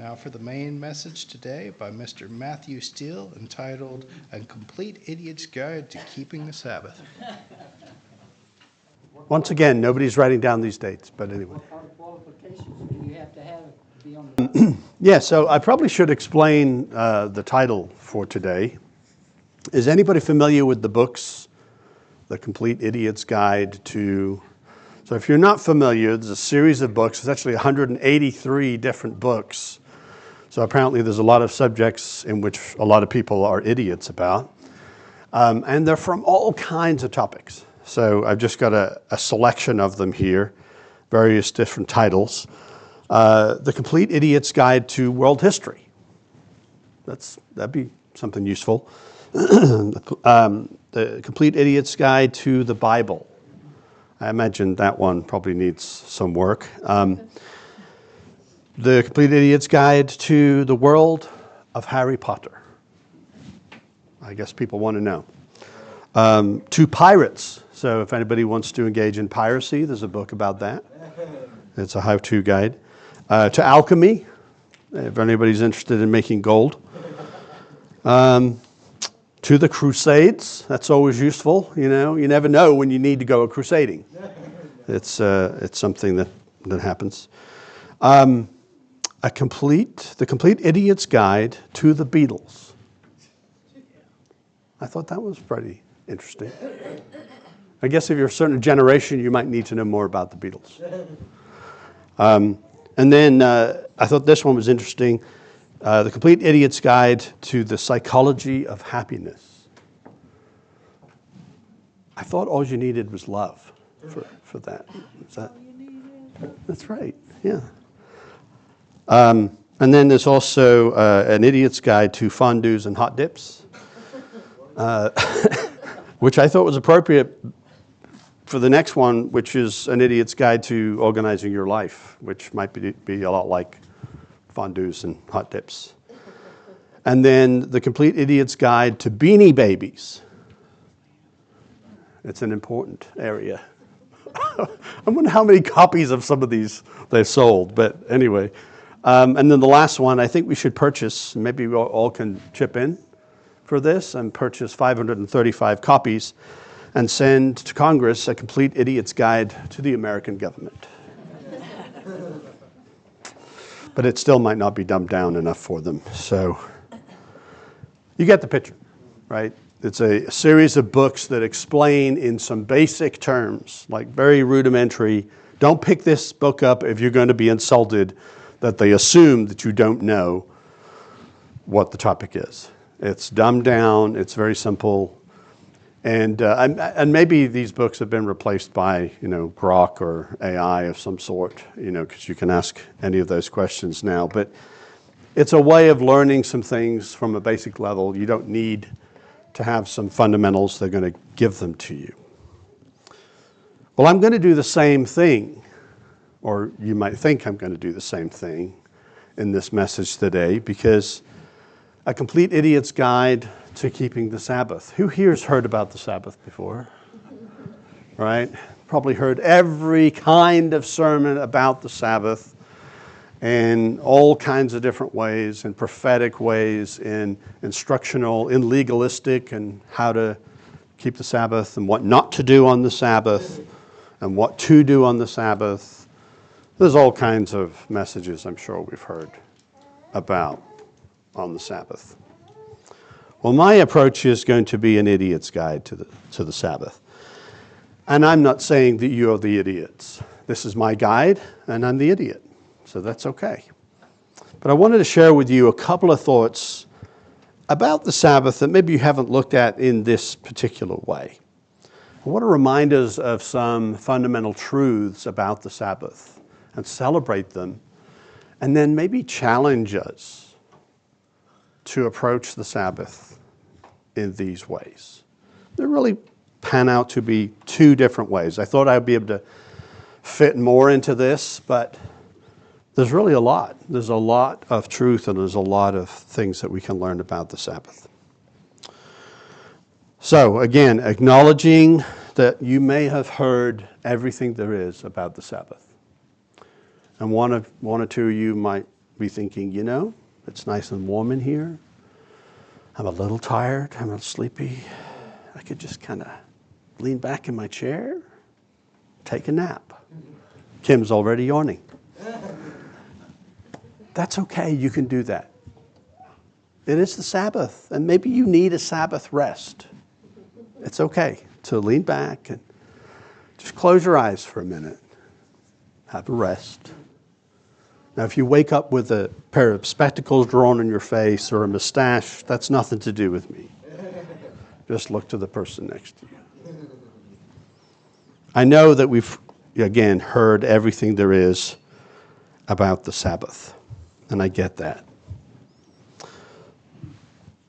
Now for the main message today by Mr. Matthew Steele, entitled A Complete Idiot's Guide to Keeping the Sabbath. Once again, nobody's writing down these dates, but anyway. What kind of qualifications do you have to be on the... Yeah, so I probably should explain the title for today. Is anybody familiar with the books, The Complete Idiot's Guide to... So if you're not familiar, there's a series of books. It's actually 183 different books. So apparently there's a lot of subjects in which a lot of people are idiots about. And they're from all kinds of topics. So I've just got a selection of them here, various different titles. The Complete Idiot's Guide to World History. That'd be something useful. The Complete Idiot's Guide to the Bible. I imagine that one probably needs some work. The Complete Idiot's Guide to the World of Harry Potter. I guess people want to know. To Pirates. So if anybody wants to engage in piracy, there's a book about that. It's a how-to guide. To Alchemy, if anybody's interested in making gold. To the Crusades, that's always useful. You know, you never know when you need to go crusading. It's something that happens. The Complete Idiot's Guide to the Beatles. I thought that was pretty interesting. I guess if you're a certain generation, you might need to know more about the Beatles. And then I thought this one was interesting. The Complete Idiot's Guide to the Psychology of Happiness. I thought all you needed was love for that. That's right, yeah. And then there's also an Idiot's Guide to Fondues and Hot Dips, which I thought was appropriate for the next one, which is an Idiot's Guide to Organizing Your Life, which might be a lot like fondues and hot dips. And then the Complete Idiot's Guide to Beanie Babies. It's an important area. I wonder how many copies of some of these they've sold, but anyway. And then the last one, I think we should purchase, maybe we all can chip in for this and purchase 535 copies and send to Congress a Complete Idiot's Guide to the American government. But it still might not be dumbed down enough for them. So you get the picture, right? It's a series of books that explain in some basic terms, like very rudimentary. Don't pick this book up if you're going to be insulted that they assume that you don't know what the topic is. It's dumbed down. It's very simple. And maybe these books have been replaced by, Grok or AI of some sort, because you can ask any of those questions now. But it's a way of learning some things from a basic level. You don't need to have some fundamentals. They're going to give them to you. Well, I'm going to do the same thing, or you might think I'm going to do the same thing in this message today, because A Complete Idiot's Guide to Keeping the Sabbath. Who here's heard about the Sabbath before? Right? Probably heard every kind of sermon about the Sabbath in all kinds of different ways, in prophetic ways, in instructional, in legalistic, and how to keep the Sabbath and what not to do on the Sabbath and what to do on the Sabbath. There's all kinds of messages I'm sure we've heard about on the Sabbath. Well, my approach is going to be an idiot's guide to the Sabbath. And I'm not saying that you're the idiots. This is my guide, and I'm the idiot. So that's okay. But I wanted to share with you a couple of thoughts about the Sabbath that maybe you haven't looked at in this particular way. I want to remind us of some fundamental truths about the Sabbath and celebrate them, and then maybe challenge us to approach the Sabbath in these ways. They really pan out to be two different ways. I thought I'd be able to fit more into this, but there's really a lot. There's a lot of truth, and there's a lot of things that we can learn about the Sabbath. So again, acknowledging that you may have heard everything there is about the Sabbath. And one or two of you might be thinking, it's nice and warm in here. I'm a little tired. I'm a little sleepy. I could just kind of lean back in my chair, take a nap. Kim's already yawning. That's okay. You can do that. It is the Sabbath, and maybe you need a Sabbath rest. It's okay to lean back and just close your eyes for a minute. Have a rest. Now, if you wake up with a pair of spectacles drawn on your face or a mustache, that's nothing to do with me. Just look to the person next to you. I know that we've, again, heard everything there is about the Sabbath, and I get that.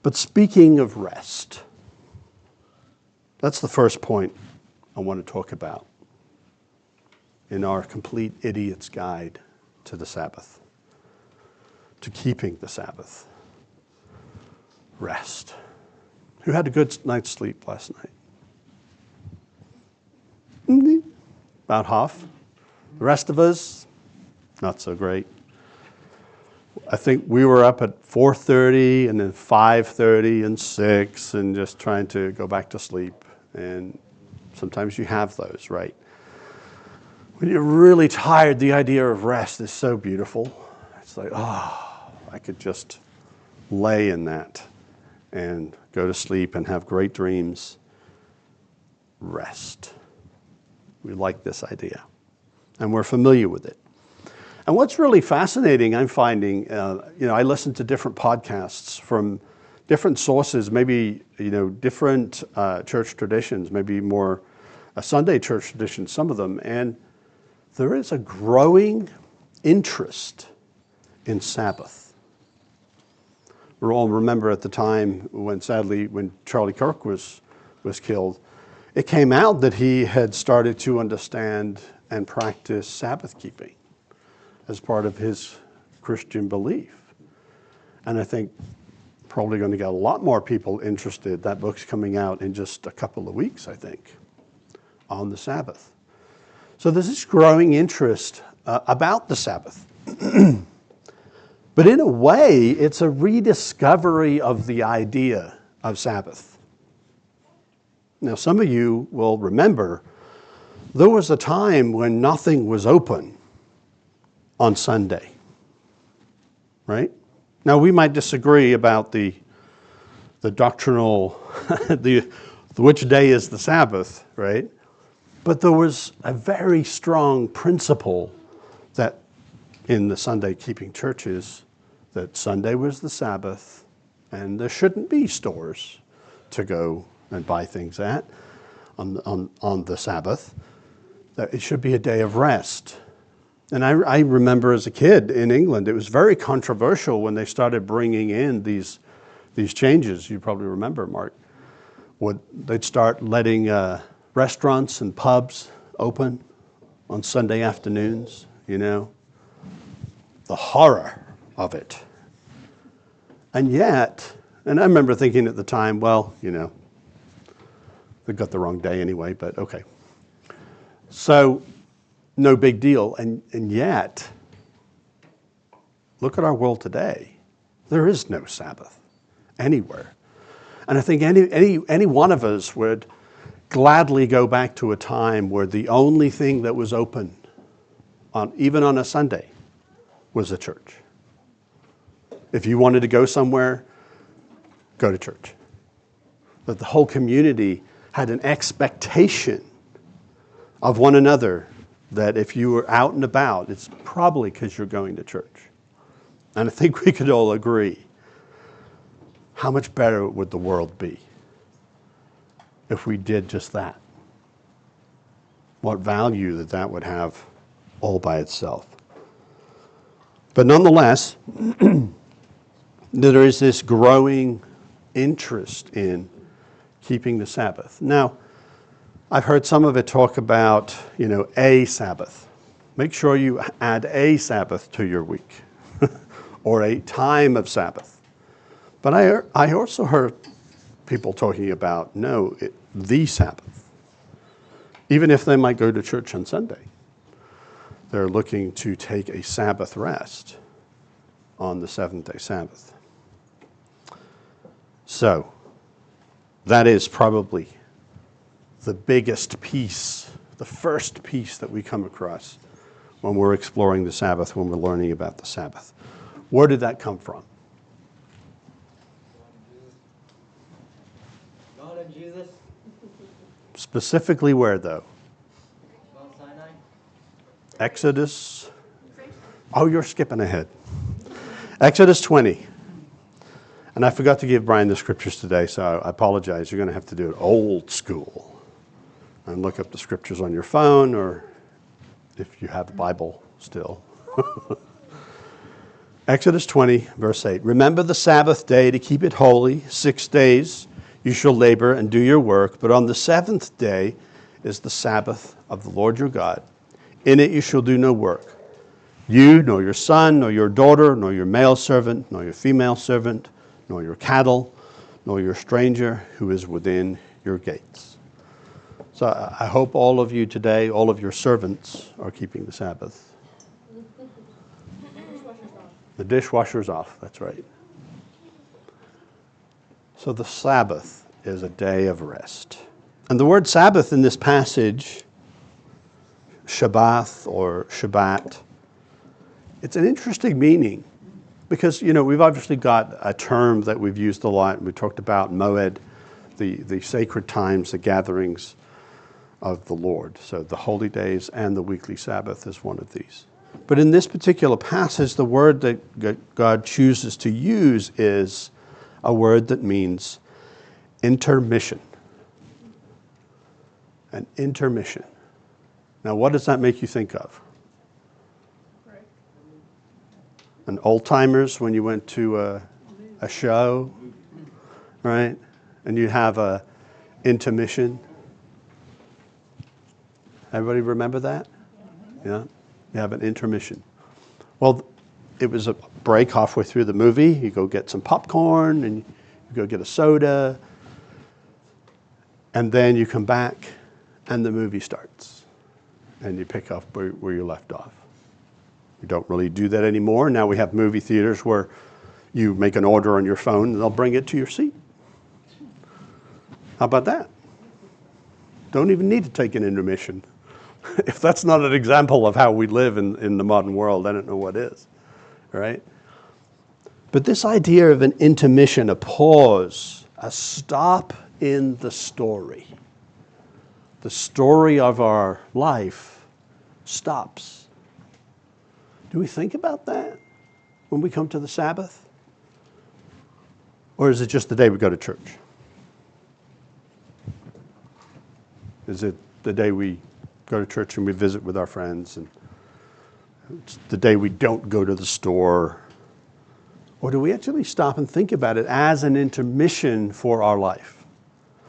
But speaking of rest, that's the first point I want to talk about in our Complete Idiot's Guide to the Sabbath, to keeping the Sabbath. Rest. Who had a good night's sleep last night? About half. The rest of us, not so great. I think we were up at 4:30 and then 5:30 and 6 and just trying to go back to sleep. And sometimes you have those, right? When you're really tired, the idea of rest is so beautiful. It's like, I could just lay in that and go to sleep and have great dreams. Rest. We like this idea, and we're familiar with it. And what's really fascinating, I'm finding, I listen to different podcasts from different sources, maybe, different church traditions, maybe more a Sunday church tradition, some of them, and there is a growing interest in Sabbath. We all remember at the time when Charlie Kirk was killed, it came out that he had started to understand and practice Sabbath keeping as part of his Christian belief. And I think probably going to get a lot more people interested. That book's coming out in just a couple of weeks, I think, on the Sabbath. So there's this growing interest about the Sabbath. But in a way, it's a rediscovery of the idea of Sabbath. Now, some of you will remember there was a time when nothing was open on Sunday, right? Now, we might disagree about the doctrinal, which day is the Sabbath, right? But there was a very strong principle that in the Sunday-keeping churches, that Sunday was the Sabbath, and there shouldn't be stores to go and buy things at on the Sabbath, that it should be a day of rest. And I remember as a kid in England, it was very controversial when they started bringing in these changes. You probably remember, Mark. They'd start letting restaurants and pubs open on Sunday afternoons, the horror of it. And yet, and I remember thinking at the time, well, they got the wrong day anyway, but okay. So, no big deal. And yet, look at our world today. There is no Sabbath anywhere. And I think any one of us would gladly go back to a time where the only thing that was open, even on a Sunday, was the church. If you wanted to go somewhere, go to church. That the whole community had an expectation of one another, that if you were out and about, it's probably because you're going to church. And I think we could all agree, how much better would the world be if we did just that? What value that would have all by itself. But nonetheless, there is this growing interest in keeping the Sabbath. Now, I've heard some of it talk about, a Sabbath. Make sure you add a Sabbath to your week or a time of Sabbath. But I also heard people talking about, the Sabbath. Even if they might go to church on Sunday, they're looking to take a Sabbath rest. on the seventh-day Sabbath. So, that is probably the biggest piece, the first piece that we come across when we're exploring the Sabbath, when we're learning about the Sabbath. Where did that come from? God and Jesus, Specifically where, though? Mount Sinai. Exodus. Oh, you're skipping ahead. Exodus 20. And I forgot to give Brian the scriptures today, so I apologize. You're going to have to do it old school and look up the scriptures on your phone, or if you have the Bible still. Exodus 20, verse 8. Remember the Sabbath day to keep it holy. 6 days you shall labor and do your work, but on the seventh day is the Sabbath of the Lord your God. In it you shall do no work. You, nor your son, nor your daughter, nor your male servant, nor your female servant, nor your cattle, nor your stranger who is within your gates. So I hope all of you today, all of your servants, are keeping the Sabbath. The dishwasher's off, that's right. So the Sabbath is a day of rest. And the word Sabbath in this passage, Shabbath or Shabbat, it's an interesting meaning because, we've obviously got a term that we've used a lot. We talked about Moed, the sacred times, the gatherings of the Lord. So the holy days and the weekly Sabbath is one of these. But in this particular passage, the word that God chooses to use is a word that means intermission. An intermission. Now, what does that make you think of? And old timers, when you went to a show, right? And you have a intermission. Everybody remember that? Yeah? You have an intermission. Well, it was a break halfway through the movie. You go get some popcorn and you go get a soda. And then you come back and the movie starts. And you pick up where you left off. We don't really do that anymore. Now we have movie theaters where you make an order on your phone and they'll bring it to your seat. How about that? Don't even need to take an intermission. If that's not an example of how we live in the modern world, I don't know what is, right? But this idea of an intermission, a pause, a stop in the story of our life stops. Do we think about that when we come to the Sabbath? Or is it just the day we go to church? Is it the day we go to church and we visit with our friends, and it's the day we don't go to the store? Or do we actually stop and think about it as an intermission for our life,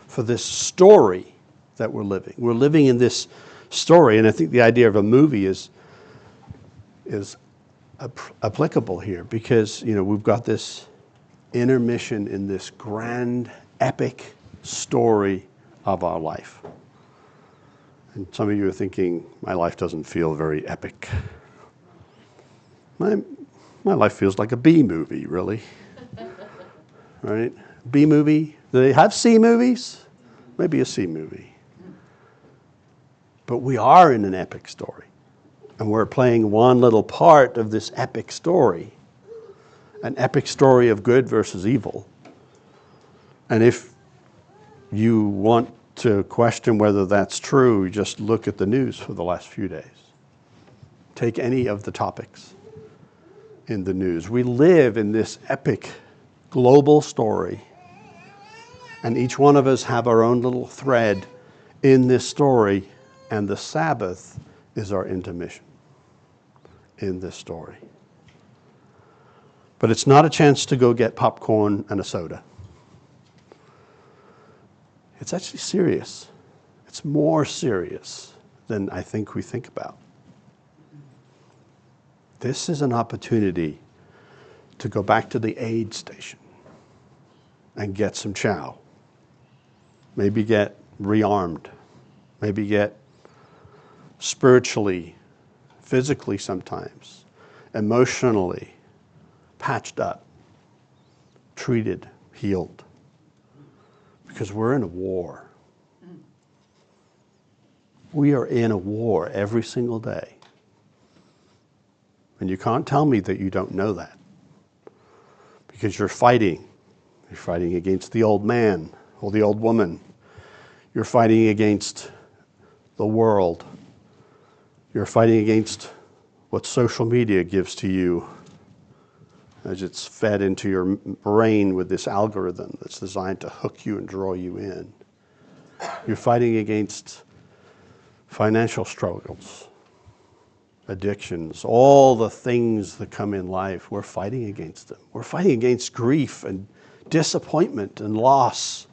for this story that we're living? We're living in this story, and I think the idea of a movie is applicable here because, we've got this intermission in this grand, epic story of our life. And some of you are thinking, my life doesn't feel very epic. My life feels like a B movie, really. Right? B movie. Do they have C movies? Maybe a C movie. But we are in an epic story. And we're playing one little part of this epic story. An epic story of good versus evil. And if you want to question whether that's true, just look at the news for the last few days. Take any of the topics in the news. We live in this epic global story, and each one of us have our own little thread in this story, and the Sabbath is our intermission in this story. But it's not a chance to go get popcorn and a soda. It's actually serious. It's more serious than I think we think about. This is an opportunity to go back to the aid station and get some chow. Maybe get rearmed. Maybe get spiritually, physically sometimes, emotionally, patched up, treated, healed. Because we're in a war. We are in a war every single day. And you can't tell me that you don't know that. Because you're fighting. You're fighting against the old man or the old woman. You're fighting against the world. You're fighting against what social media gives to you as it's fed into your brain with this algorithm that's designed to hook you and draw you in. You're fighting against financial struggles, addictions, all the things that come in life. We're fighting against them. We're fighting against grief and disappointment and loss.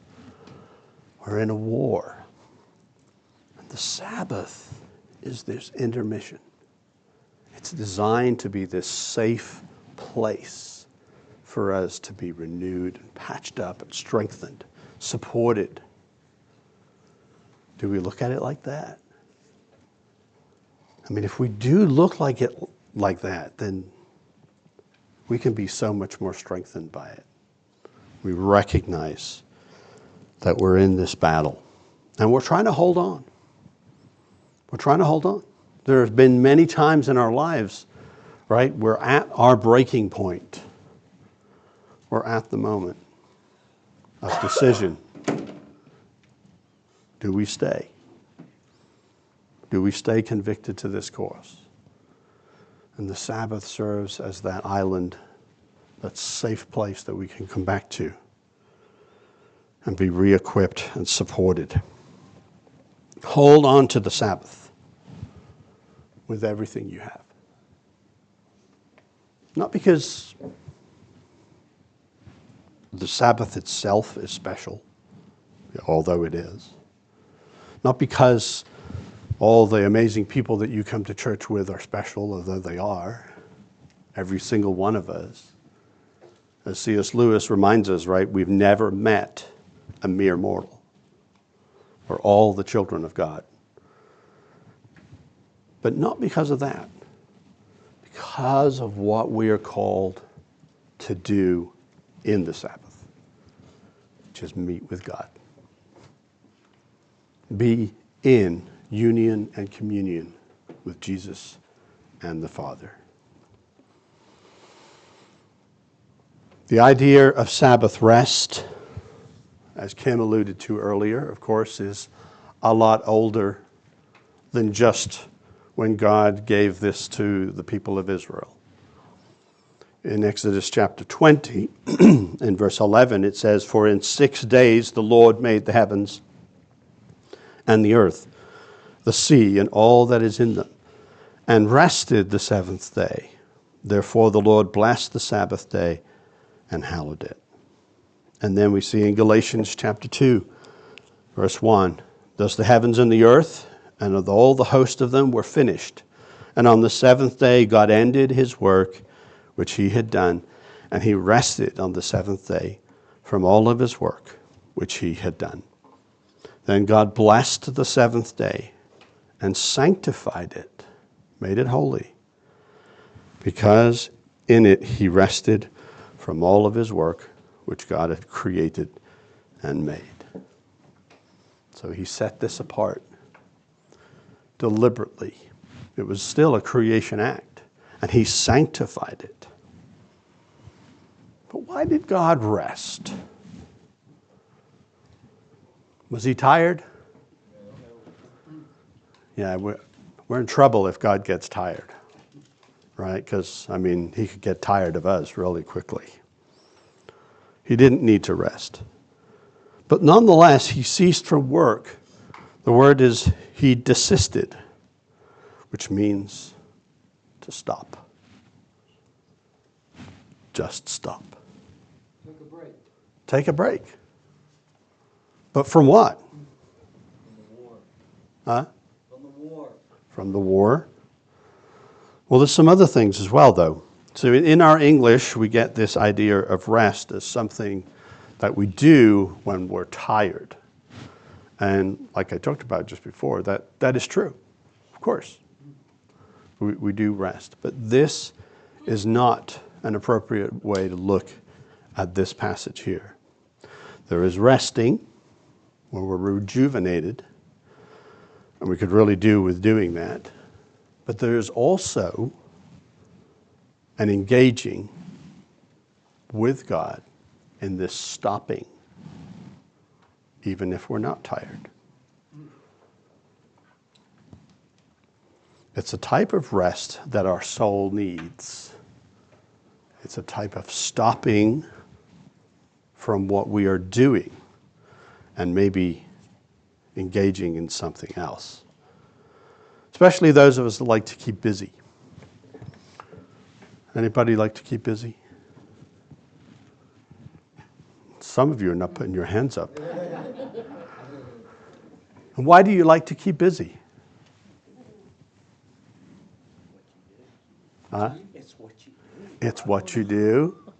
We're in a war. And the Sabbath is this intermission. It's designed to be this safe place for us to be renewed and patched up and strengthened, supported. Do we look at it like that? I mean, if we do look like it like that, then we can be so much more strengthened by it. We recognize that we're in this battle. And we're trying to hold on. We're trying to hold on. There have been many times in our lives, right, we're at our breaking point. We're at the moment of decision. Do we stay? Do we stay convicted to this course? And the Sabbath serves as that island, that safe place that we can come back to and be re-equipped and supported. Hold on to the Sabbath with everything you have. Not because the Sabbath itself is special, although it is. Not because all the amazing people that you come to church with are special, although they are. Every single one of us. As C.S. Lewis reminds us, right, we've never met a mere mortal. We're all the children of God. But not because of that. Because of what we are called to do in the Sabbath. Which is meet with God. Be in union and communion with Jesus and the Father. The idea of Sabbath rest, as Kim alluded to earlier, of course, is a lot older than just when God gave this to the people of Israel. In Exodus chapter 20, in verse 11, it says, "For in 6 days the Lord made the heavens and the earth, the sea, and all that is in them, and rested the seventh day. Therefore the Lord blessed the Sabbath day and hallowed it." And then we see in Galatians chapter 2, verse 1, "Thus the heavens and the earth, and of all the host of them, were finished. And on the seventh day God ended his work which he had done, and he rested on the seventh day from all of his work which he had done. Then God blessed the seventh day and sanctified it," made it holy, "because in it he rested from all of his work which God had created and made." So he set this apart deliberately. It was still a creation act, and he sanctified it. But why did God rest? Was he tired? Yeah, we're in trouble if God gets tired, right? Because, I mean, he could get tired of us really quickly. He didn't need to rest. But nonetheless, he ceased from work. The word is he desisted, which means to stop. Just stop. Take a break. Take a break. But from what? From the war. Huh? From the war. From the war. Well, there's some other things as well, though. So in our English, we get this idea of rest as something that we do when we're tired. And like I talked about just before, that is true. Of course. We do rest. But this is not an appropriate way to look at this passage here. There is resting, where we're rejuvenated, and we could really do with doing that. But there's also an engaging with God in this stopping, even if we're not tired. It's a type of rest that our soul needs. It's a type of stopping from what we are doing and maybe engaging in something else. Especially those of us that like to keep busy. Anybody like to keep busy? Some of you are not putting your hands up. And why do you like to keep busy? Huh? It's what you do. It's what you do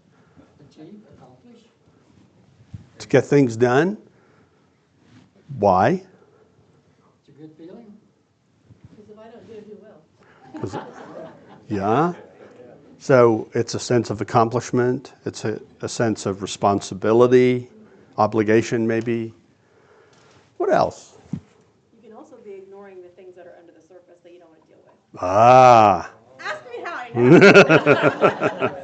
Achieve, accomplish. to get things done. Why? It's a good feeling. Because if I don't do it, who will? 'Cause- yeah. So it's a sense of accomplishment. It's a sense of responsibility, obligation maybe. What else? You can also be ignoring the things that are under the surface that you don't want to deal with. Ah. Ask me how I know.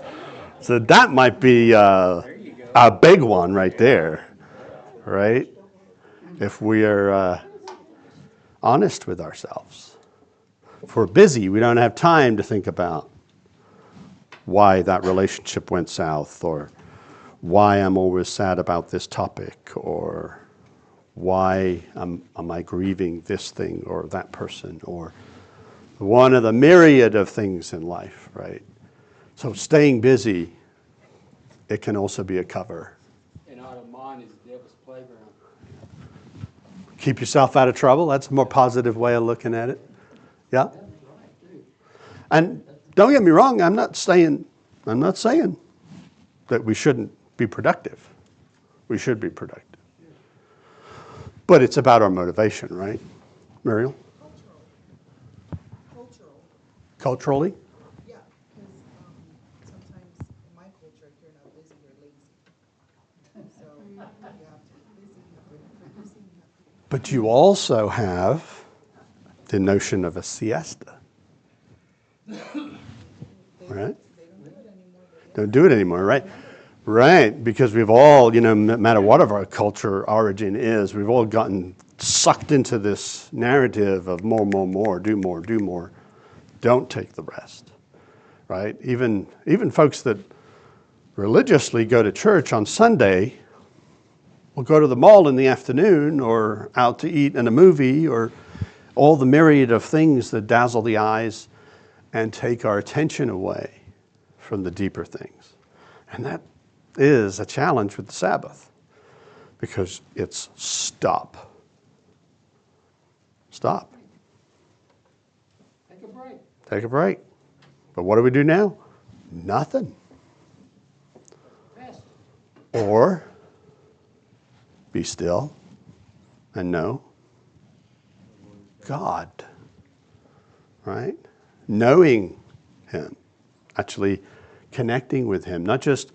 So that might be a big one right there, right? If we are honest with ourselves. If we're busy, we don't have time to think about why that relationship went south, or why I'm always sad about this topic, or why am I grieving this thing or that person, or one of the myriad of things in life, right? So staying busy, it can also be a cover. And our mind is the devil's playground. Keep yourself out of trouble. That's a more positive way of looking at it. Yeah. That's right, too. And don't get me wrong, I'm not saying that we shouldn't be productive. We should be productive. But it's about our motivation, right? Muriel? Cultural. Culturally? Yeah, because sometimes in my culture, if you're not busy, you're lazy. So you have to be busy, when you're producing, you have to be. But you also have the notion of a siesta, right? They don't do it anymore, but yeah. Don't do it anymore, right? Right, because we've all, no matter what of our culture origin is, we've all gotten sucked into this narrative of more, do more, do more. Don't take the rest, right? Even folks that religiously go to church on Sunday will go to the mall in the afternoon or out to eat in a movie or all the myriad of things that dazzle the eyes and take our attention away from the deeper things. And that is a challenge with the Sabbath because it's stop. Stop. Take a break. Take a break. But what do we do now? Nothing. Rest. Or be still and know God, right? Knowing Him, actually connecting with Him, not just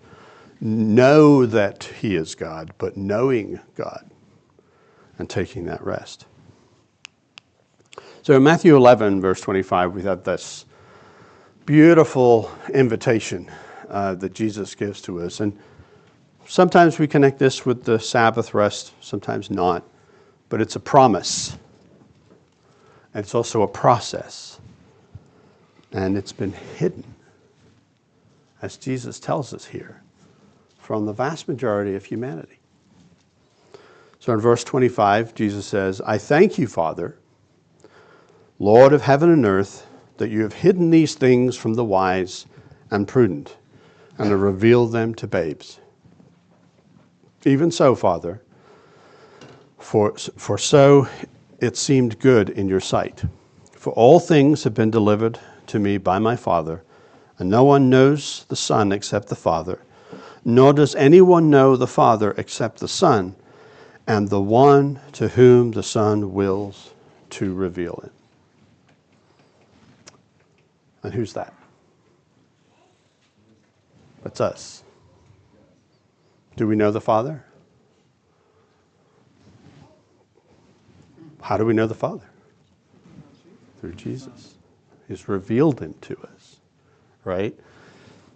know that He is God, but knowing God and taking that rest. So in Matthew 11, verse 25, we have this beautiful invitation that Jesus gives to us. And sometimes we connect this with the Sabbath rest, sometimes not. But it's a promise. And it's also a process. And it's been hidden, as Jesus tells us here, from the vast majority of humanity. So in verse 25, Jesus says, I thank you, Father, Lord of heaven and earth, that you have hidden these things from the wise and prudent, and have revealed them to babes. Even so, Father, for so it seemed good in your sight. For all things have been delivered to me by my Father, and no one knows the Son except the Father, nor does anyone know the Father except the Son, and the one to whom the Son wills to reveal it. And who's that? That's us. Do we know the Father? How do we know the Father? Through Jesus. He's revealed him to us, right?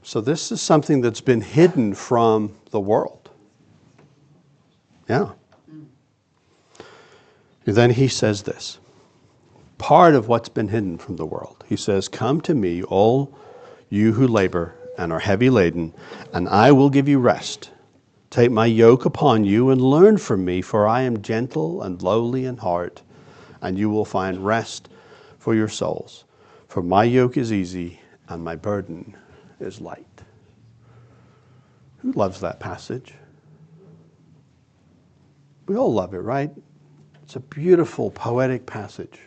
So this is something that's been hidden from the world. Yeah. And then he says this. Part of what's been hidden from the world. He says, "Come to me, all you who labor and are heavy laden, and I will give you rest. Take my yoke upon you and learn from me, for I am gentle and lowly in heart, and you will find rest for your souls. For my yoke is easy and my burden is light." Who loves that passage? We all love it, right? It's a beautiful, poetic passage.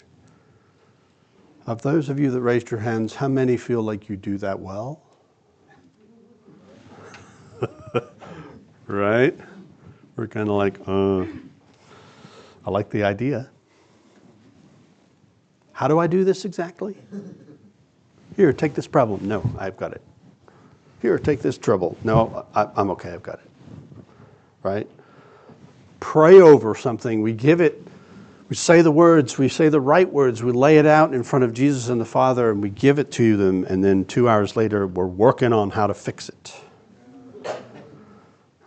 Of those of you that raised your hands, how many feel like you do that well? Right? We're kind of like, I like the idea. How do I do this exactly? Here, take this problem. No, I've got it. Here, take this trouble. No, I'm okay, I've got it. Right? Pray over something. We give it, we say the words, we say the right words, we lay it out in front of Jesus and the Father, and we give it to them, and then 2 hours later, we're working on how to fix it.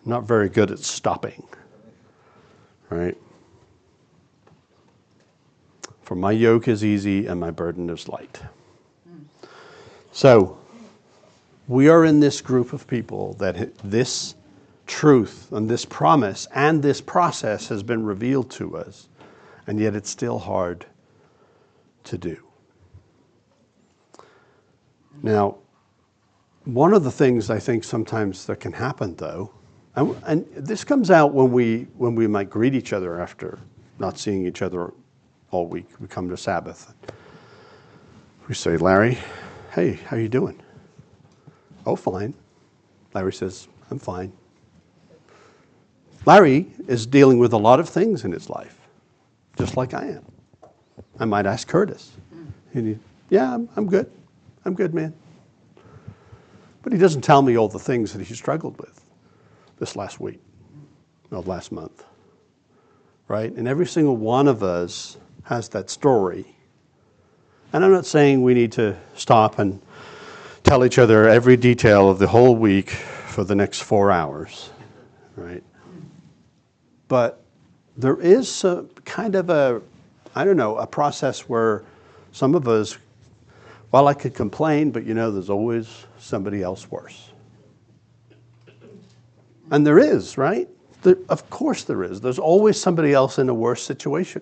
Not very good at stopping. Right? For my yoke is easy and my burden is light. So, we are in this group of people that this truth and this promise and this process has been revealed to us, and yet it's still hard to do. Now, one of the things I think sometimes that can happen, though, and this comes out when we might greet each other after not seeing each other all week. We come to Sabbath. We say, "Larry, hey, how you doing?" "Oh, fine." Larry says, "I'm fine." Larry is dealing with a lot of things in his life, just like I am. I might ask Curtis. "Yeah, I'm good. I'm good, man." But he doesn't tell me all the things that he struggled with this last week, or last month, right? And every single one of us has that story. And I'm not saying we need to stop and tell each other every detail of the whole week for the next 4 hours, right? But there is a kind of a process where some of us, well, I could complain, but there's always somebody else worse. And there is, right? Of course there is. There's always somebody else in a worse situation,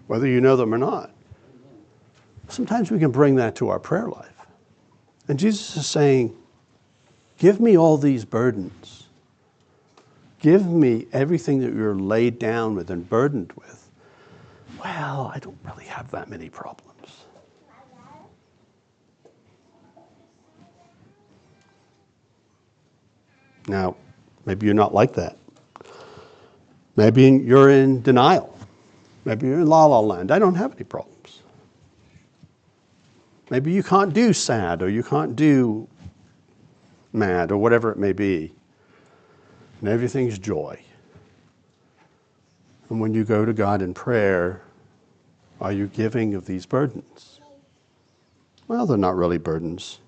whether you know them or not. Sometimes we can bring that to our prayer life. And Jesus is saying, give me all these burdens. Give me everything that you're laid down with and burdened with. Well, I don't really have that many problems. Now, maybe you're not like that. Maybe you're in denial. Maybe you're in la-la land. I don't have any problems. Maybe you can't do sad, or you can't do mad, or whatever it may be. And everything's joy. And when you go to God in prayer, are you giving of these burdens? Well, they're not really burdens.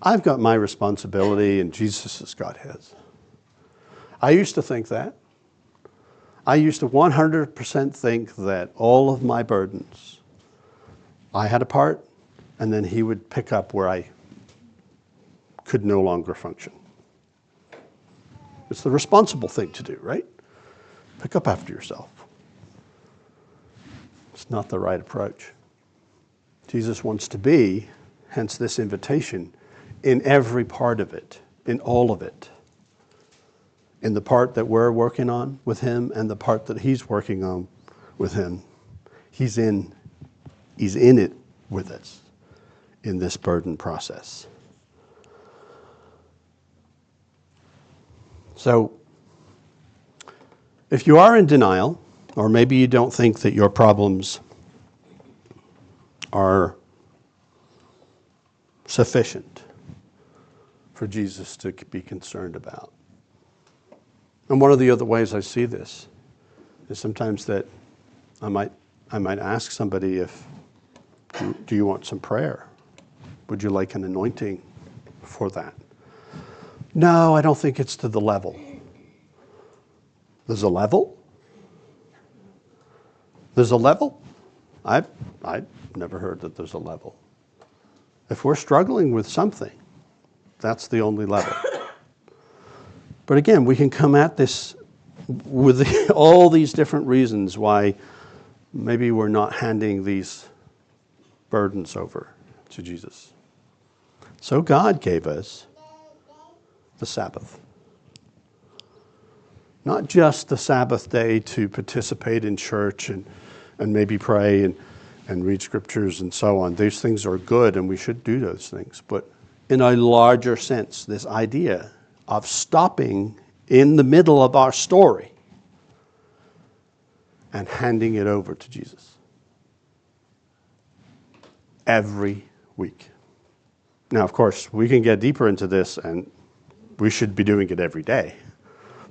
I've got my responsibility, and Jesus has got his. I used to think that. I used to 100% think that all of my burdens, I had a part, and then he would pick up where I could no longer function. It's the responsible thing to do, right? Pick up after yourself. It's not the right approach. Jesus wants to be, hence this invitation, in every part of it, in all of it. In the part that we're working on with him and the part that he's working on with him. He's in it with us in this burden process. So, if you are in denial, or maybe you don't think that your problems are sufficient for Jesus to be concerned about. And one of the other ways I see this is sometimes that I might ask somebody if, do you want some prayer? Would you like an anointing for that? No, I don't think it's to the level. There's a level? There's a level? I've never heard that there's a level. If we're struggling with something, that's the only level. But again, we can come at this with all these different reasons why maybe we're not handing these burdens over to Jesus. So God gave us the Sabbath. Not just the Sabbath day to participate in church and maybe pray and read scriptures and so on. These things are good and we should do those things. But in a larger sense, this idea of stopping in the middle of our story and handing it over to Jesus every week. Now, of course, we can get deeper into this and we should be doing it every day.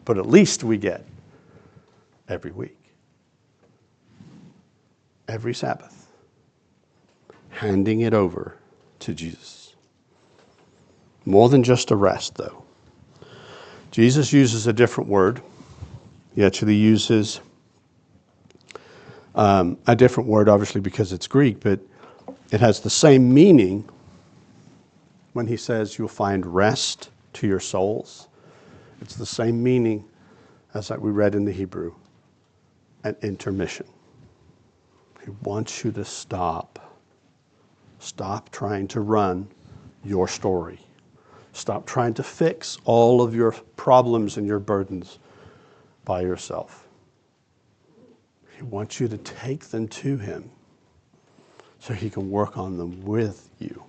But at least we get every week. Every Sabbath. Handing it over to Jesus. More than just a rest, though. Jesus uses a different word. He actually uses a different word, obviously, because it's Greek, but it has the same meaning when he says you'll find rest to your souls. It's the same meaning as that we read in the Hebrew, an intermission. He wants you to stop. Stop trying to run your story. Stop trying to fix all of your problems and your burdens by yourself. He wants you to take them to him so he can work on them with you.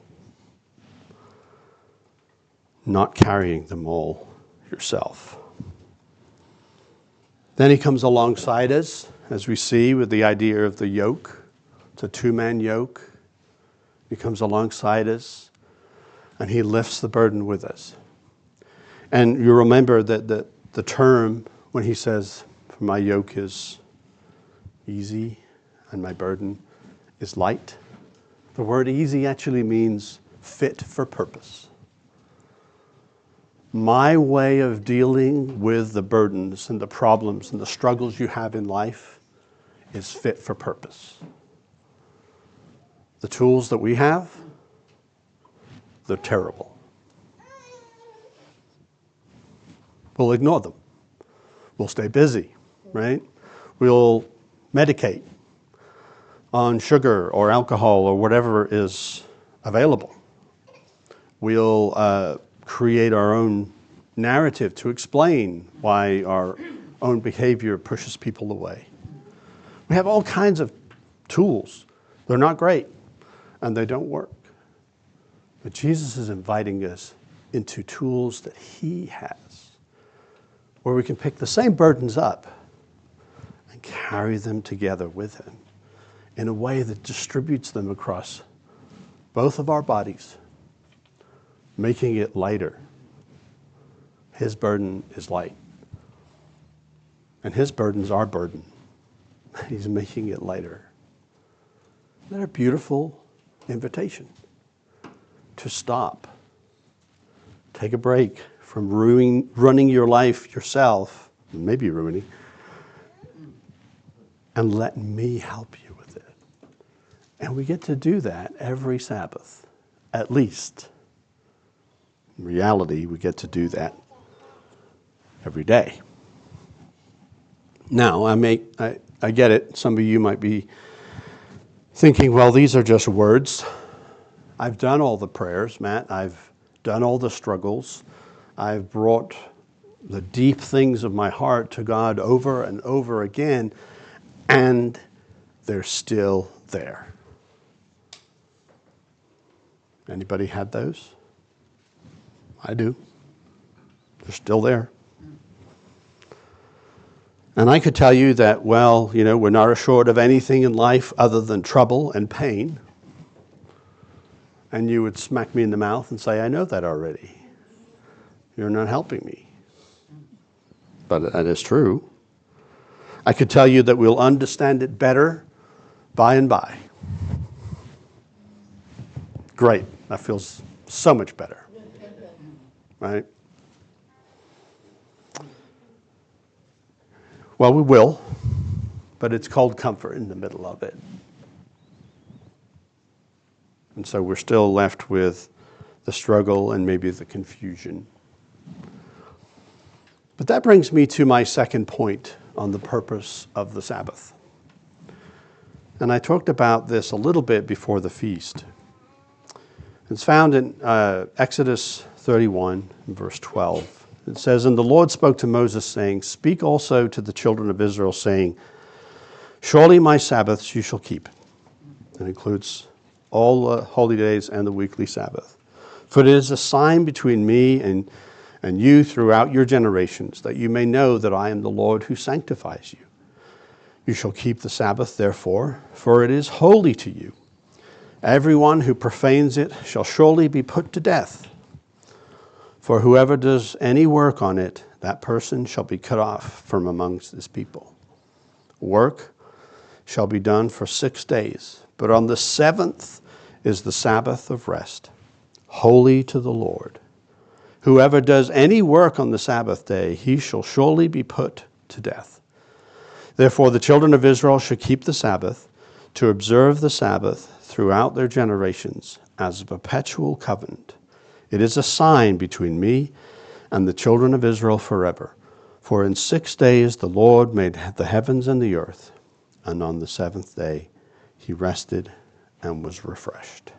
Not carrying them all yourself. Then he comes alongside us, as we see with the idea of the yoke. It's a two-man yoke. He comes alongside us, and he lifts the burden with us. And you remember that the term, when he says, "For my yoke is easy, and my burden is light," the word easy actually means fit for purpose. My way of dealing with the burdens and the problems and the struggles you have in life is fit for purpose. The tools that we have, they're terrible. We'll ignore them. We'll stay busy, right? We'll medicate on sugar or alcohol or whatever is available. We'll create our own narrative to explain why our own behavior pushes people away. We have all kinds of tools. They're not great, and they don't work. But Jesus is inviting us into tools that he has, where we can pick the same burdens up and carry them together with him in a way that distributes them across both of our bodies, making it lighter. His burden is light. And his burden's our burden. He's making it lighter. Isn't that a beautiful invitation? To stop. Take a break from running your life yourself, maybe ruining, and let me help you with it. And we get to do that every Sabbath, at least. In reality, we get to do that every day. Now, I get it. Some of you might be thinking, well, these are just words. I've done all the prayers, Matt. I've done all the struggles. I've brought the deep things of my heart to God over and over again, and they're still there. Anybody had those? I do. They're still there. And I could tell you that, well, we're not assured of anything in life other than trouble and pain. And you would smack me in the mouth and say, I know that already. You're not helping me. But that is true. I could tell you that we'll understand it better by and by. Great. That feels so much better. Right? Well, we will, but it's cold comfort in the middle of it. And so we're still left with the struggle and maybe the confusion. But that brings me to my second point on the purpose of the Sabbath. And I talked about this a little bit before the feast. It's found in Exodus 31, verse 12. It says, "And the Lord spoke to Moses, saying, Speak also to the children of Israel, saying, Surely my Sabbaths you shall keep." It includes all the holy days and the weekly Sabbath. "For it is a sign between me and you throughout your generations, that you may know that I am the Lord who sanctifies you. You shall keep the Sabbath, therefore, for it is holy to you. Everyone who profanes it shall surely be put to death. For whoever does any work on it, that person shall be cut off from amongst his people. Work shall be done for 6 days, but on the seventh is the Sabbath of rest, holy to the Lord. Whoever does any work on the Sabbath day, he shall surely be put to death. Therefore the children of Israel shall keep the Sabbath, to observe the Sabbath throughout their generations as a perpetual covenant. It is a sign between me and the children of Israel forever. For in 6 days the Lord made the heavens and the earth, and on the seventh day he rested and was refreshed."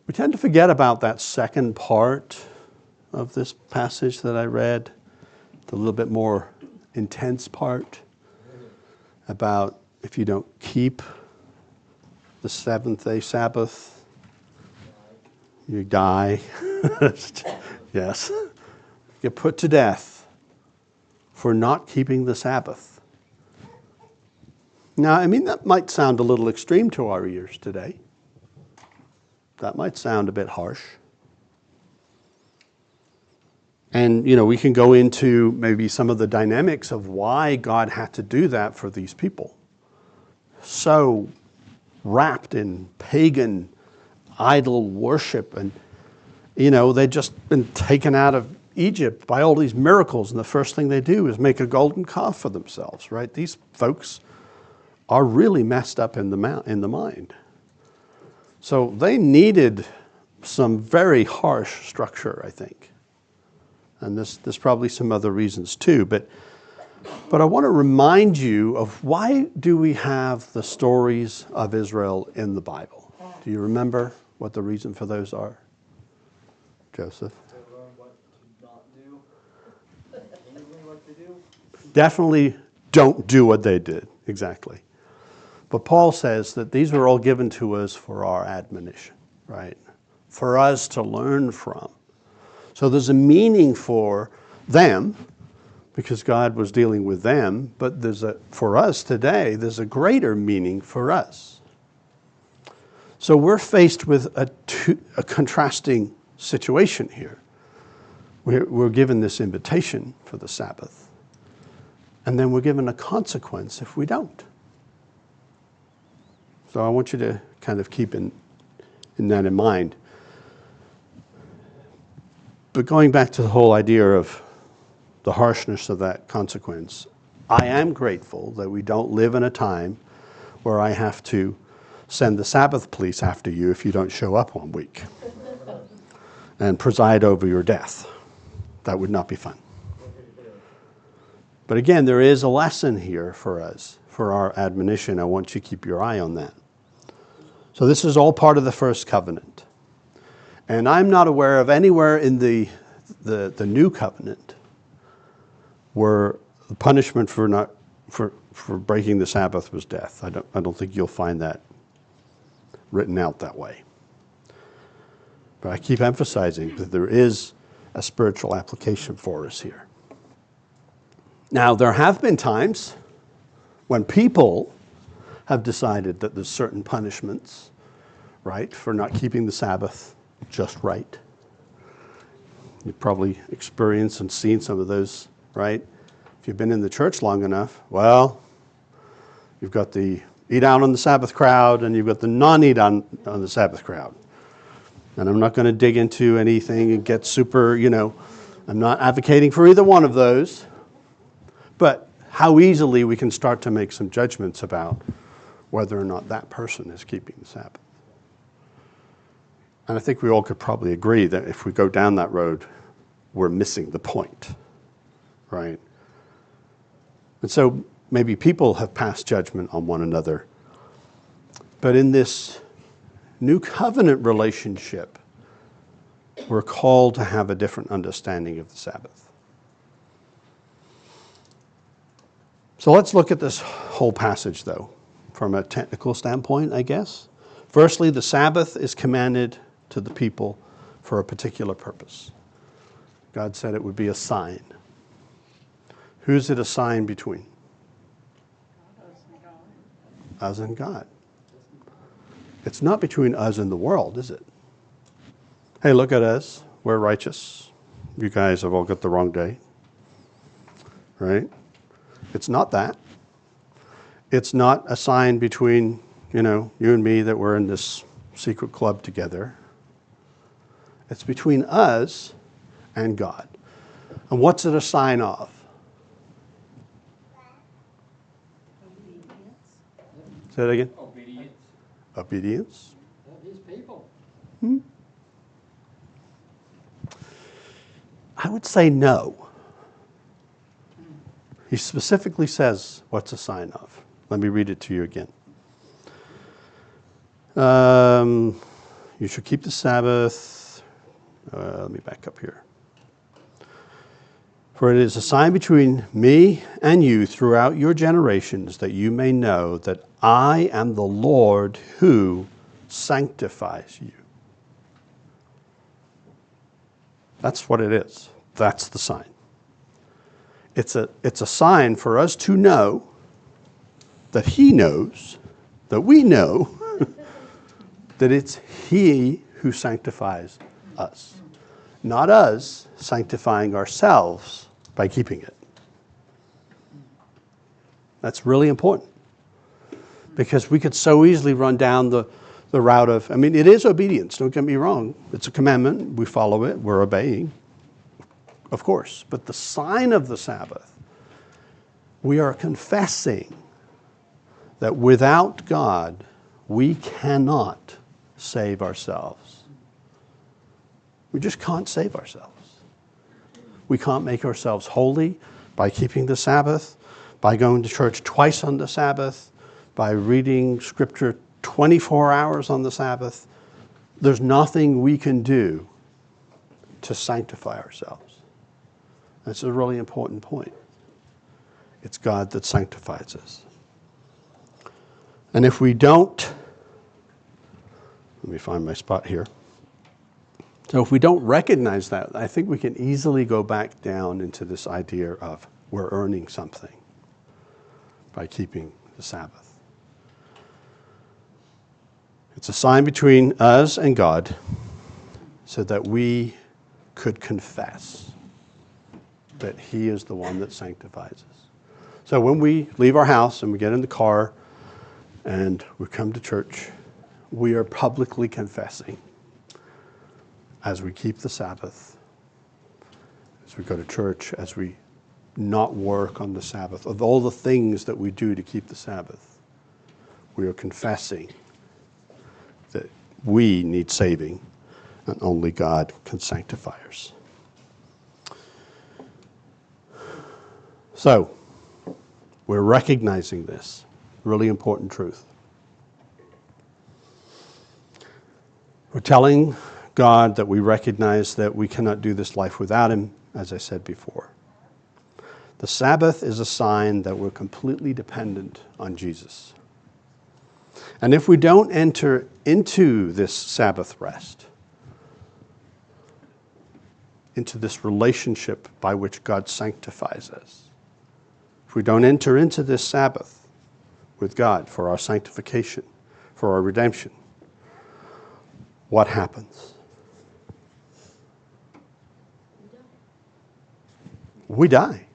We tend to forget about that second part of this passage that I read, the little bit more intense part about if you don't keep the seventh-day Sabbath, you die. Yes. Get put to death for not keeping the Sabbath. Now, I mean, that might sound a little extreme to our ears today. That might sound a bit harsh. And, we can go into maybe some of the dynamics of why God had to do that for these people. So wrapped in pagan idol worship, and they'd just been taken out of Egypt by all these miracles, and the first thing they do is make a golden calf for themselves, right? These folks are really messed up in the mind. So they needed some very harsh structure, I think. And there's probably some other reasons too, but I want to remind you of why do we have the stories of Israel in the Bible? Do you remember what the reason for those are? Joseph? To learn what to not do. Usually what to do. Definitely don't do what they did, exactly. But Paul says that these were all given to us for our admonition, right? For us to learn from. So there's a meaning for them, because God was dealing with them, but for us today, there's a greater meaning for us. So we're faced with a contrasting situation here. We're given this invitation for the Sabbath, and then we're given a consequence if we don't. So I want you to kind of keep that in mind. But going back to the whole idea of the harshness of that consequence, I am grateful that we don't live in a time where I have to send the Sabbath police after you if you don't show up 1 week and preside over your death. That would not be fun. But again, there is a lesson here for us, for our admonition. I want you to keep your eye on that. So this is all part of the first covenant. And I'm not aware of anywhere in the new covenant where the punishment for breaking the Sabbath was death. I don't think you'll find that written out that way. But I keep emphasizing that there is a spiritual application for us here. Now, there have been times when people have decided that there's certain punishments, right, for not keeping the Sabbath just right. You've probably experienced and seen some of those, right? If you've been in the church long enough, well, you've got the eat out on the Sabbath crowd and you've got the non-eat on the Sabbath crowd. And I'm not going to dig into anything and get super, I'm not advocating for either one of those. But how easily we can start to make some judgments about whether or not that person is keeping the Sabbath. And I think we all could probably agree that if we go down that road, we're missing the point, right? And so maybe people have passed judgment on one another. But in this new covenant relationship, we're called to have a different understanding of the Sabbath. So let's look at this whole passage, though, from a technical standpoint, I guess. Firstly, the Sabbath is commanded to the people for a particular purpose. God said it would be a sign. Who's it a sign between? Us and God. It's not between us and the world, is it? Hey, look at us. We're righteous. You guys have all got the wrong day. Right? It's not that. It's not a sign between, you and me that we're in this secret club together. It's between us and God. And what's it a sign of? Say that again. Obedience Obedience. of his people. I would say no. He specifically says what's a sign of. Let me read it to you again. You should keep the Sabbath. Let me back up here. For it is a sign between me and you throughout your generations, that you may know that I am the Lord who sanctifies you. That's what it is. That's the sign. It's a sign for us to know that He knows, that we know, that it's He who sanctifies us. Not us sanctifying ourselves by keeping it. That's really important. Because we could so easily run down the route of, it is obedience, don't get me wrong. It's a commandment, we follow it, we're obeying, of course. But the sign of the Sabbath, we are confessing that without God, we cannot save ourselves. We just can't save ourselves. We can't make ourselves holy by keeping the Sabbath, by going to church twice on the Sabbath, by reading Scripture 24 hours on the Sabbath. There's nothing we can do to sanctify ourselves. That's a really important point. It's God that sanctifies us. And if we don't, let me find my spot here. So if we don't recognize that, I think we can easily go back down into this idea of we're earning something by keeping the Sabbath. It's a sign between us and God so that we could confess that He is the one that sanctifies us. So when we leave our house and we get in the car and we come to church, we are publicly confessing as we keep the Sabbath, as we go to church, as we not work on the Sabbath, of all the things that we do to keep the Sabbath, we are confessing that we need saving and only God can sanctify us. So, we're recognizing this really important truth. We're telling God that we recognize that we cannot do this life without Him, as I said before. The Sabbath is a sign that we're completely dependent on Jesus. And if we don't enter into this Sabbath rest, into this relationship by which God sanctifies us, if we don't enter into this Sabbath with God for our sanctification, for our redemption, what happens? we die.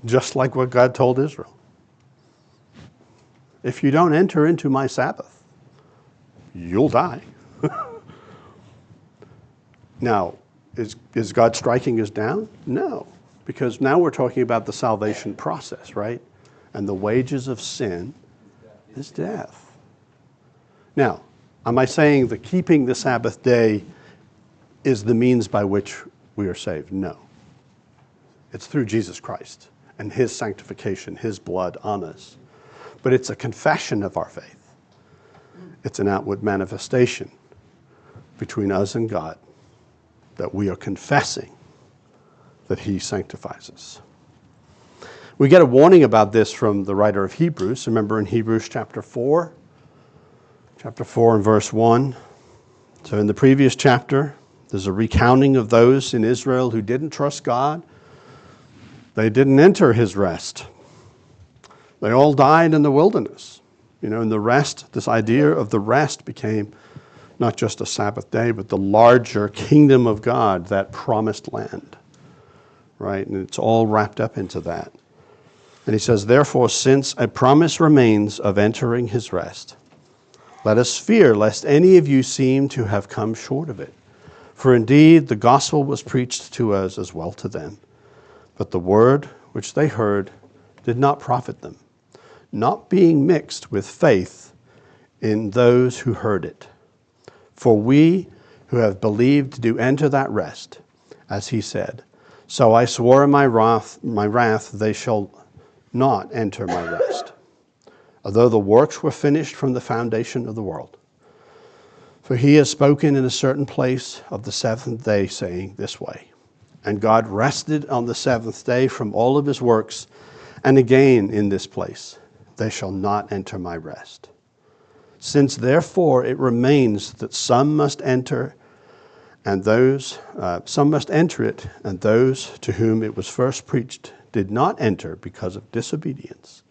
Just like what God told Israel. If you don't enter into my Sabbath, you'll die. Now, is God striking us down? No, because now we're talking about the salvation process, right? And the wages of sin is death. Now, am I saying that keeping the Sabbath day is the means by which we are saved? No. It's through Jesus Christ and his sanctification, his blood on us. But it's a confession of our faith. It's an outward manifestation between us and God that we are confessing that he sanctifies us. We get a warning about this from the writer of Hebrews. Remember in Hebrews chapter 4 and verse 1. So in the previous chapter, there's a recounting of those in Israel who didn't trust God. They didn't enter his rest. They all died in the wilderness. You know, and the rest, this idea of the rest became not just a Sabbath day, but the larger kingdom of God, that promised land. Right? And it's all wrapped up into that. And he says, therefore, since a promise remains of entering his rest, let us fear lest any of you seem to have come short of it. For indeed the gospel was preached to us as well to them. But the word which they heard did not profit them, not being mixed with faith in those who heard it. For we who have believed do enter that rest, as he said, so I swore in my wrath they shall not enter my rest, although the works were finished from the foundation of the world. For he has spoken in a certain place of the seventh day, saying this way, and God rested on the seventh day from all of his works, and again in this place, they shall not enter my rest. Since therefore it remains that some must enter it, and those to whom it was first preached did not enter because of disobedience.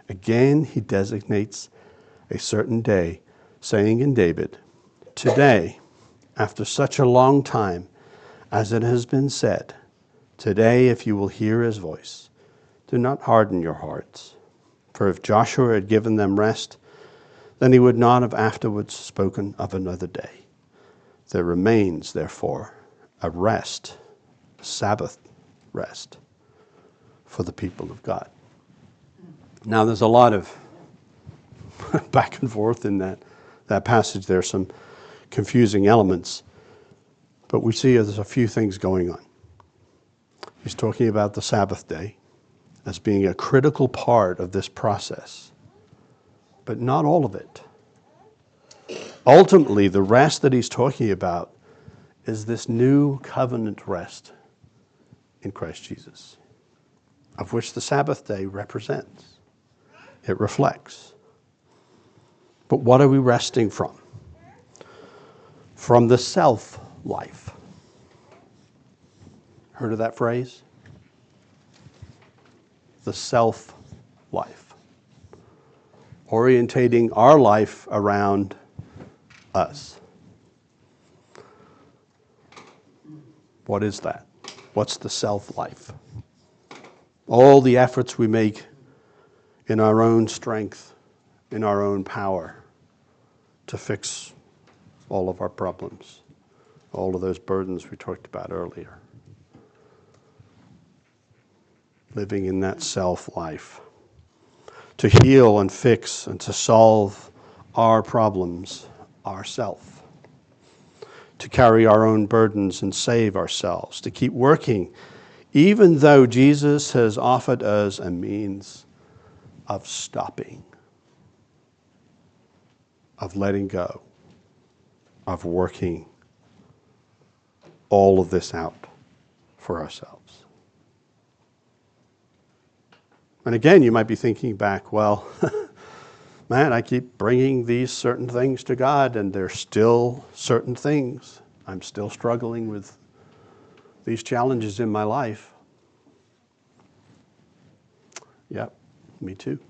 Again he designates a certain day, saying in David, today, after such a long time, as it has been said, today if you will hear his voice, do not harden your hearts. For if Joshua had given them rest, then he would not have afterwards spoken of another day. There remains, therefore, a rest, a Sabbath rest, for the people of God. Now there's a lot of back and forth in that passage. There's some confusing elements, but we see there's a few things going on. He's talking about the Sabbath day as being a critical part of this process, but not all of it. Ultimately, the rest that he's talking about is this new covenant rest in Christ Jesus, of which the Sabbath day represents. It reflects. But what are we resting from? From the self-life. Heard of that phrase? The self-life. Orientating our life around us. What is that? What's the self-life? All the efforts we make in our own strength, in our own power, to fix all of our problems, all of those burdens we talked about earlier. Living in that self-life. To heal and fix and to solve our problems ourselves. To carry our own burdens and save ourselves. To keep working, even though Jesus has offered us a means of stopping, of letting go, of working all of this out for ourselves. And again, you might be thinking back, well, man, I keep bringing these certain things to God, and there's still certain things. I'm still struggling with these challenges in my life. Yep, me too.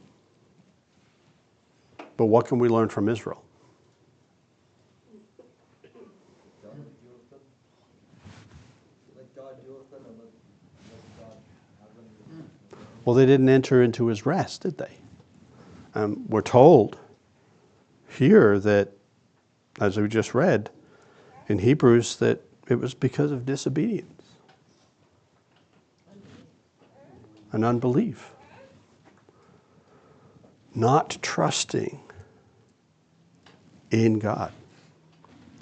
But what can we learn from Israel? Let God deal with them and let God have them. Well, they didn't enter into his rest, did they? We're told here that, as we just read in Hebrews, that it was because of disobedience and unbelief. Not trusting in God,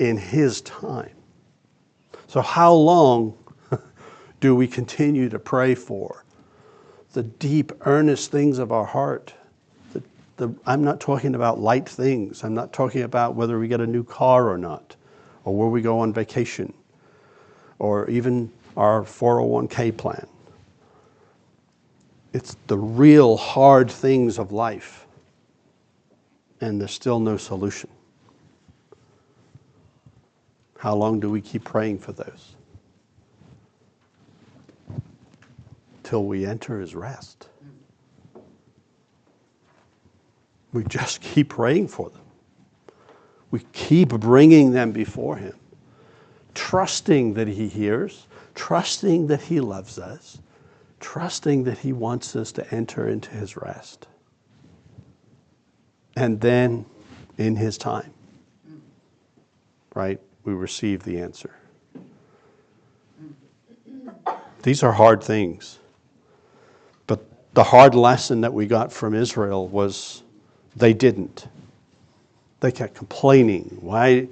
in his time. So how long do we continue to pray for the deep, earnest things of our heart? I'm not talking about light things. I'm not talking about whether we get a new car or not, or where we go on vacation, or even our 401k plan. It's the real hard things of life, and there's still no solution. How long do we keep praying for those? Till we enter his rest. We just keep praying for them. We keep bringing them before him, trusting that he hears, trusting that he loves us, trusting that he wants us to enter into his rest. And then, in his time, right, we receive the answer. These are hard things. But the hard lesson that we got from Israel was they didn't. They kept complaining. Why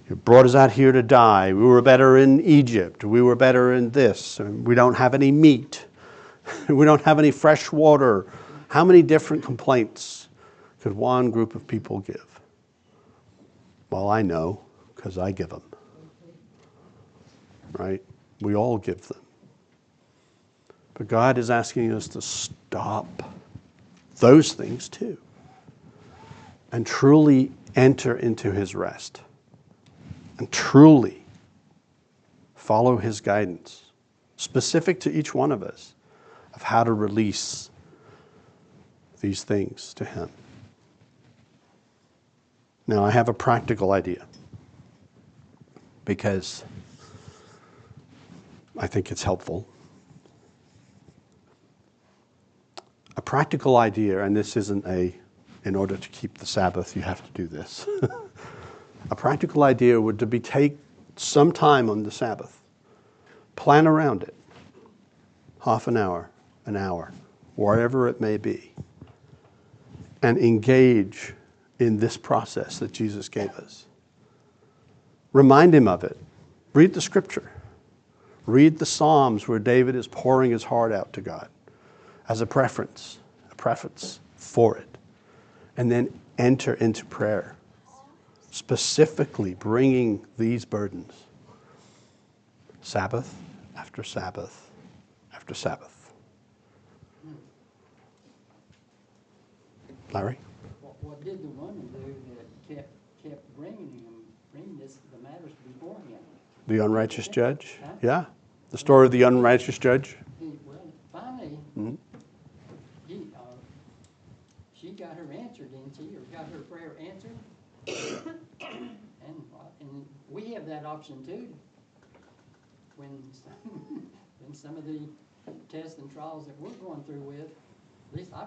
you brought us out here to die? We were better in Egypt. We were better in this. We don't have any meat. We don't have any fresh water. How many different complaints could one group of people give? Well, I know, because I give them. Right? We all give them. But God is asking us to stop those things too and truly enter into his rest and truly follow his guidance, specific to each one of us, of how to release these things to him. Now, I have a practical idea because I think it's helpful. A practical idea, and this isn't in order to keep the Sabbath, you have to do this. A practical idea would be take some time on the Sabbath, plan around it, half an hour, wherever it may be, and engage in this process that Jesus gave us. Remind him of it. Read the scripture. Read the Psalms where David is pouring his heart out to God as a preface for it. And then enter into prayer, specifically bringing these burdens, Sabbath after Sabbath after Sabbath. Larry? What did the woman do that kept bringing the matters before him? The unrighteous judge? Huh? Yeah. The story of the unrighteous judge? Finally, Mhm. she got her answer, didn't she? Or got her prayer answered? and we have that option too. When some of the tests and trials that we're going through with, at least I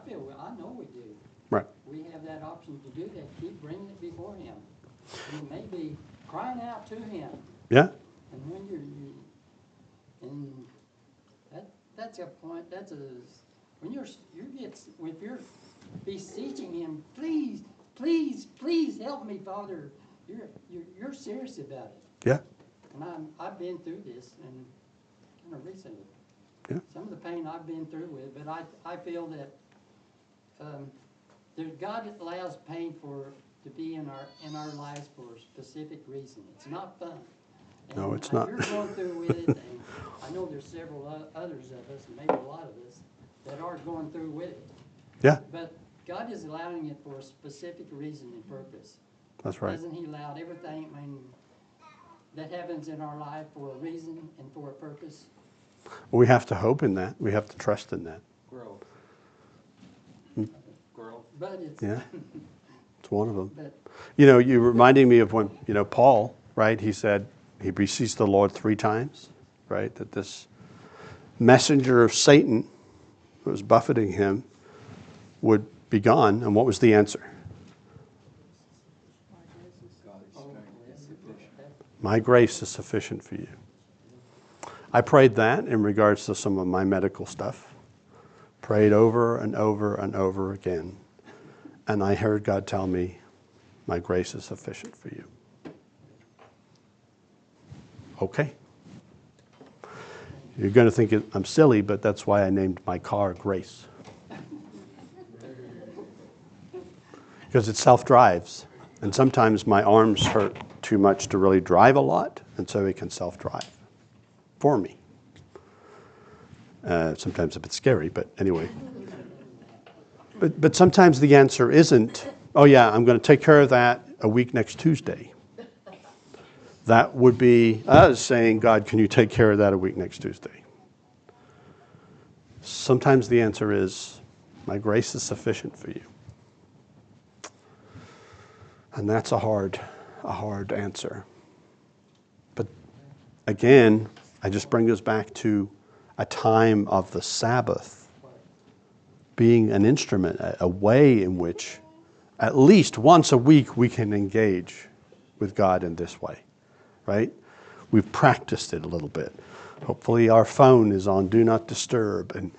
know we do. Right. We have that option to do that. Keep bringing it before him. And it may be crying out to him. Yeah. And when that's a point. If you're beseeching him, please, please, please help me, Father. You're serious about it. Yeah. And I've been through this and kind of recently. Yeah. Some of the pain I've been through with, but I feel that God allows pain to be in our lives for a specific reason. It's not fun. And No, it's not. You're going through with it, and I know there's several others of us, maybe a lot of us, that are going through with it. Yeah. But God is allowing it for a specific reason and purpose. That's right. Doesn't he allow everything that happens in our life for a reason and for a purpose? We have to hope in that. We have to trust in that. Growth. Hmm. Growth. But it's... Yeah. It's one of them. But, You're reminding me of when, Paul, right? He said he beseeched the Lord 3 times, right? That this messenger of Satan who was buffeting him would be gone. And what was the answer? My grace is sufficient for you. I prayed that in regards to some of my medical stuff. Prayed over and over and over again. And I heard God tell me, my grace is sufficient for you. Okay. You're going to think I'm silly, but that's why I named my car Grace. Because it self-drives. And sometimes my arms hurt too much to really drive a lot, and so it can self-drive for me. Sometimes a bit scary, but anyway. But sometimes the answer isn't, oh yeah, I'm going to take care of that a week next Tuesday. That would be us saying, God, can you take care of that a week next Tuesday? Sometimes the answer is, my grace is sufficient for you. And that's a hard answer. But again, I just bring us back to a time of the Sabbath being an instrument, a way in which at least once a week we can engage with God in this way, right? We've practiced it a little bit. Hopefully our phone is on Do Not Disturb, and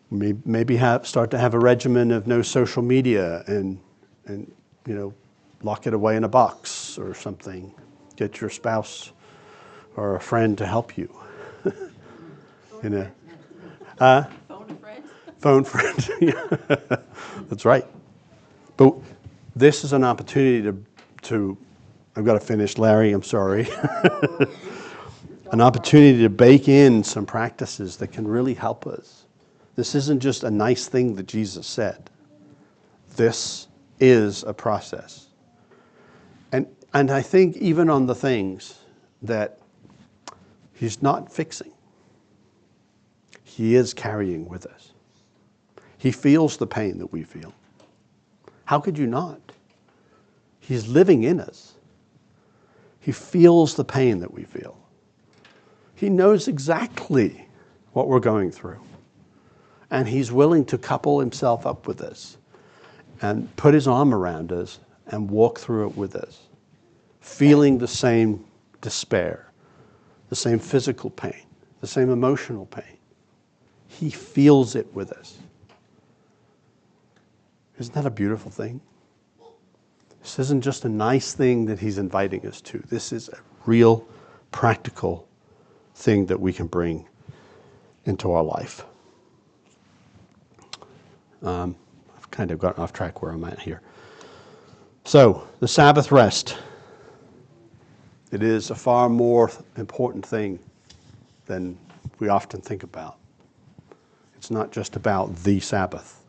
maybe start to have a regimen of no social media and lock it away in a box or something. Get your spouse or a friend to help you. Phone a friend. Phone friend. That's right. But this is an opportunity to I've got to finish, Larry, I'm sorry. An opportunity to bake in some practices that can really help us. This isn't just a nice thing that Jesus said. This is a process. And I think even on the things that he's not fixing, he is carrying with us. He feels the pain that we feel. How could you not? He's living in us. He feels the pain that we feel. He knows exactly what we're going through. And he's willing to couple himself up with us and put his arm around us and walk through it with us, feeling the same despair, the same physical pain, the same emotional pain. He feels it with us. Isn't that a beautiful thing? This isn't just a nice thing that he's inviting us to. This is a real, practical thing that we can bring into our life. I've kind of gotten off track where I'm at here. So, the Sabbath rest. It is a far more important thing than we often think about. It's not just about the Sabbath.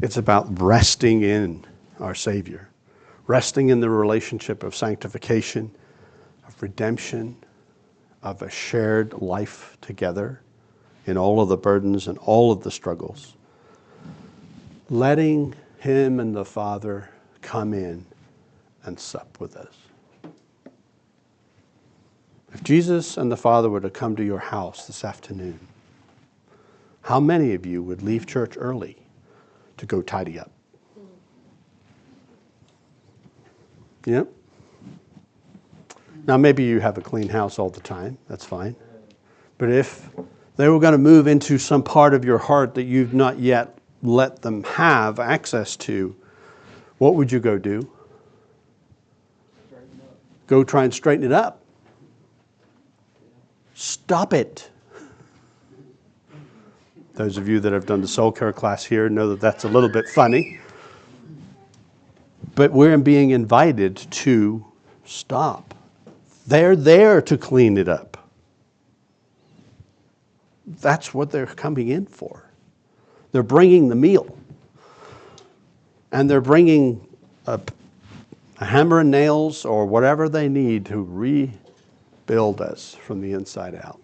It's about resting in our Savior. Resting in the relationship of sanctification, of redemption, of a shared life together in all of the burdens and all of the struggles. Letting him and the Father come in and sup with us. If Jesus and the Father were to come to your house this afternoon, how many of you would leave church early to go tidy up? Yep. Now, maybe you have a clean house all the time. That's fine. But if they were going to move into some part of your heart that you've not yet let them have access to, what would you go do? Go try and straighten it up. Stop it. Those of you that have done the soul care class here know that that's a little bit funny. But we're being invited to stop. They're there to clean it up. That's what they're coming in for. They're bringing the meal. And they're bringing a hammer and nails or whatever they need to rebuild us from the inside out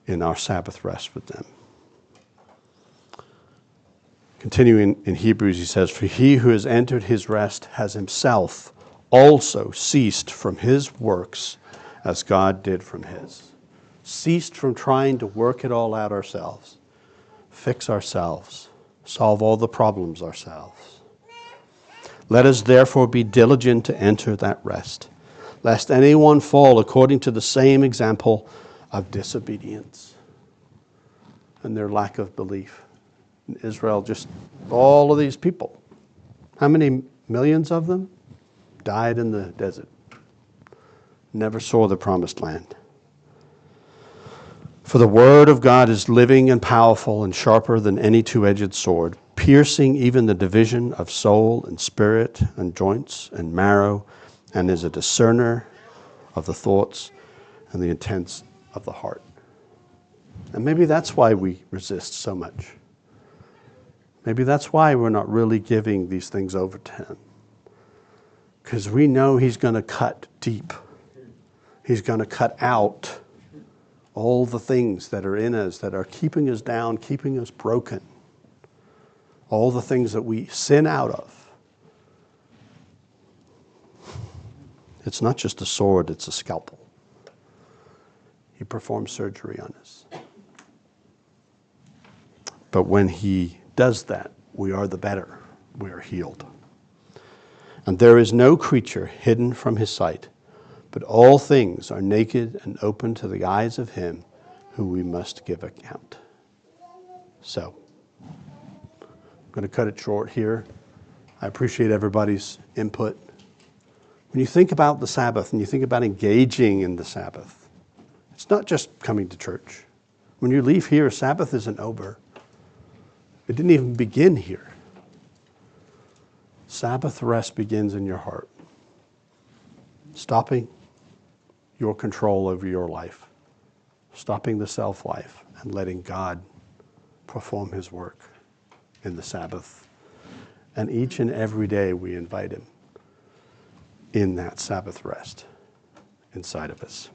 in our Sabbath rest with them. Continuing in Hebrews, he says, "For he who has entered his rest has himself also ceased from his works as God did from his." ceased from trying to work it all out ourselves, fix ourselves, solve all the problems ourselves. Let us therefore be diligent to enter that rest, lest anyone fall according to the same example of disobedience and their lack of belief. In Israel, just all of these people, how many millions of them died in the desert, never saw the promised land. For the word of God is living and powerful and sharper than any two-edged sword, piercing even the division of soul and spirit and joints and marrow, and is a discerner of the thoughts and the intents of the heart. And maybe that's why we resist so much. Maybe that's why we're not really giving these things over to him. Because we know he's going to cut deep. He's going to cut out all the things that are in us that are keeping us down, keeping us broken. All the things that we sin out of. It's not just a sword, it's a scalpel. He performs surgery on us. But when he does that, we are the better. We are healed. And there is no creature hidden from his sight, but all things are naked and open to the eyes of him who we must give account. So, I'm going to cut it short here. I appreciate everybody's input. When you think about the Sabbath and you think about engaging in the Sabbath, it's not just coming to church. When you leave here, Sabbath isn't over. It didn't even begin here. Sabbath rest begins in your heart. Stopping your control over your life. Stopping the self-life and letting God perform his work in the Sabbath. And each and every day we invite him in that Sabbath rest inside of us.